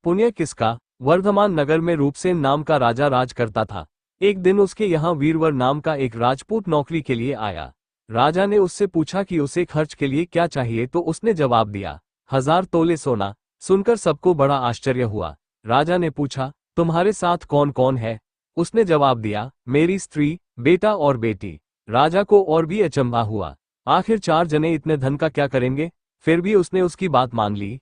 पुण्य किसका। वर्धमान नगर में रूपसेन नाम का राजा राज करता था। एक दिन उसके यहाँ वीरवर नाम का एक राजपूत नौकरी के लिए आया। राजा ने उससे पूछा कि उसे खर्च के लिए क्या चाहिए, तो उसने जवाब दिया 1000 तोले सोना। सुनकर सबको बड़ा आश्चर्य हुआ। राजा ने पूछा, तुम्हारे साथ कौन कौन है। उसने जवाब दिया, मेरी स्त्री, बेटा और बेटी। राजा को और भी अचंभा हुआ। आखिर 4 जने इतने धन का क्या करेंगे। फिर भी उसने उसकी बात मान ली।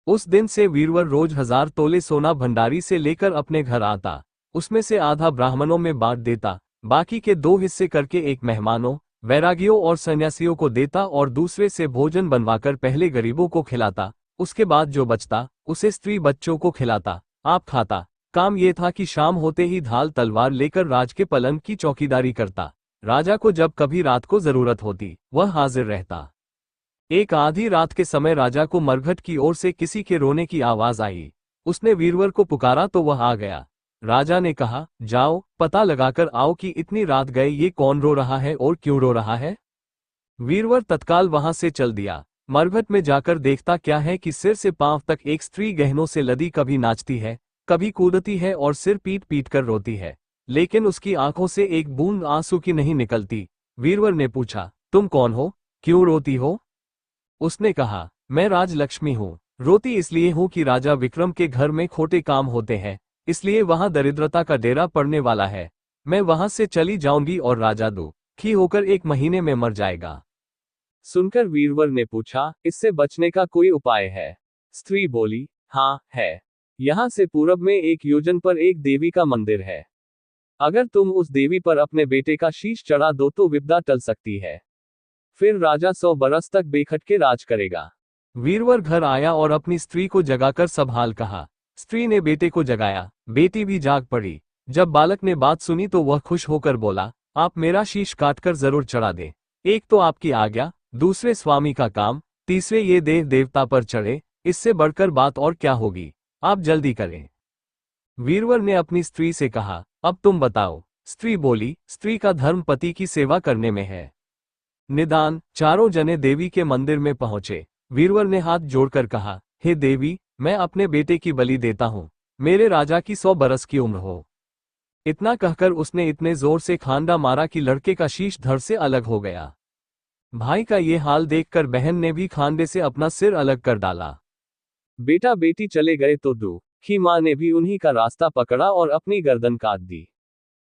उस दिन से वीरवर रोज 1000 तोले सोना भंडारी से लेकर अपने घर आता। उसमें से आधा ब्राह्मणों में बांट देता, बाकी के 2 हिस्से करके एक मेहमानों, वैरागियों और सन्यासियों को देता और दूसरे से भोजन बनवाकर पहले गरीबों को खिलाता। उसके बाद जो बचता उसे स्त्री बच्चों को खिलाता, आप खाता। काम ये था कि शाम होते ही ढाल तलवार लेकर राज के पलंग की चौकीदारी करता। राजा को जब कभी रात को जरूरत होती वह हाजिर रहता। एक आधी रात के समय राजा को मरघट की ओर से किसी के रोने की आवाज आई। उसने वीरवर को पुकारा तो वह आ गया। राजा ने कहा, जाओ पता लगाकर आओ कि इतनी रात गए ये कौन रो रहा है और क्यों रो रहा है। वीरवर तत्काल वहां से चल दिया। मरघट में जाकर देखता क्या है कि सिर से पांव तक एक स्त्री गहनों से लदी कभी नाचती है, कभी कूदती है और सिर पीट पीट कर रोती है, लेकिन उसकी आंखों से एक बूंद आंसू की नहीं निकलती। वीरवर ने पूछा, तुम कौन हो, क्यों रोती हो। उसने कहा, मैं राजलक्ष्मी हूँ। रोती इसलिए हूँ कि राजा विक्रम के घर में खोटे काम होते हैं, इसलिए वहां दरिद्रता का डेरा पड़ने वाला है। मैं वहां से चली जाऊंगी और राजा दुखी होकर 1 महीने में मर जाएगा। सुनकर वीरवर ने पूछा, इससे बचने का कोई उपाय है। स्त्री बोली, हाँ है। यहाँ से पूरब में 1 योजन पर एक देवी का मंदिर है। अगर तुम उस देवी पर अपने बेटे का शीश चढ़ा दो तो विपदा टल सकती है। फिर राजा 100 बरस तक बेखटके राज करेगा। वीरवर घर आया और अपनी स्त्री को जगाकर सब हाल कहा। स्त्री ने बेटे को जगाया, बेटी भी जाग पड़ी। जब बालक ने बात सुनी तो वह खुश होकर बोला, आप मेरा शीश काटकर जरूर चढ़ा दे। एक तो आपकी आज्ञा, दूसरे स्वामी का काम, तीसरे ये देव देवता पर चढ़े, इससे बढ़कर बात और क्या होगी। आप जल्दी करें। वीरवर ने अपनी स्त्री से कहा, अब तुम बताओ। स्त्री बोली, स्त्री का धर्म पति की सेवा करने में है। निदान। चारों जने देवी के मंदिर में पहुंचे। वीरवर ने हाथ जोड़कर कहा, हे देवी, मैं अपने बेटे की बलि देता हूँ, मेरे राजा की 100 बरस की उम्र हो। इतना कहकर उसने इतने जोर से खांडा मारा कि लड़के का शीश धड़ से अलग हो गया। भाई का ये हाल देखकर बहन ने भी खांडे से अपना सिर अलग कर डाला। बेटा बेटी चले गए तो दुखी मां ने भी उन्हीं का रास्ता पकड़ा और अपनी गर्दन काट दी।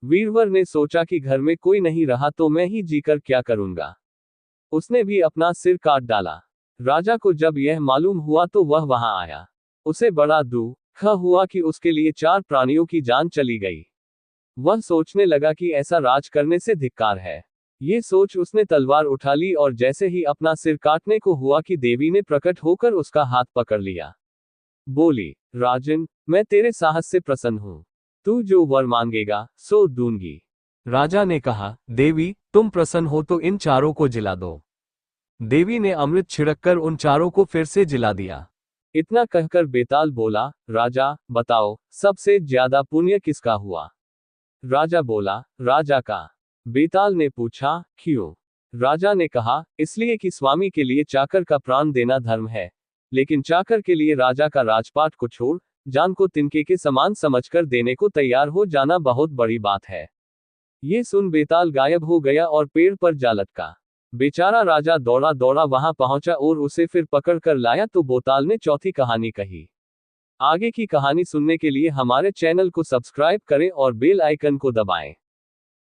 वीरवर ने सोचा कि घर में कोई नहीं रहा तो मैं ही जीकर क्या करूंगा। उसने भी अपना सिर काट डाला। राजा को जब यह मालूम हुआ तो वह वहां आया। उसे बड़ा दुख हुआ कि उसके लिए 4 प्राणियों की जान चली गई। वह सोचने लगा कि ऐसा राज करने से धिक्कार है। ये सोच उसने तलवार उठा ली और जैसे ही अपना सिर काटने को हुआ कि देवी ने प्रकट होकर उसका हाथ पकड़ लिया। बोली, राजन, मैं तेरे साहस से प्रसन्न हूं। तू जो वर मांगेगा सो दूंगी। राजा ने कहा, देवी तुम प्रसन्न हो तो इन 4 को जिला दो। देवी ने अमृत छिड़ककर उन 4 को फिर से जिला दिया। इतना कहकर बेताल बोला, राजा बताओ, सबसे ज्यादा पुण्य किसका हुआ। राजा बोला, राजा का। बेताल ने पूछा, क्यों। राजा ने कहा, इसलिए कि स्वामी के लिए चाकर का प्राण देना धर्म है, लेकिन चाकर के लिए राजा का राजपाट को छोड़ जान को तिनके के समान समझकर देने को तैयार हो जाना बहुत बड़ी बात है। ये सुन बेताल गायब हो गया और पेड़ पर जा लटका। बेचारा राजा दौड़ा दौड़ा वहां पहुंचा और उसे फिर पकड़ कर लाया तो बेताल ने चौथी कहानी कही। आगे की कहानी सुनने के लिए हमारे चैनल को सब्सक्राइब करें और बेल आइकन को दबाएं।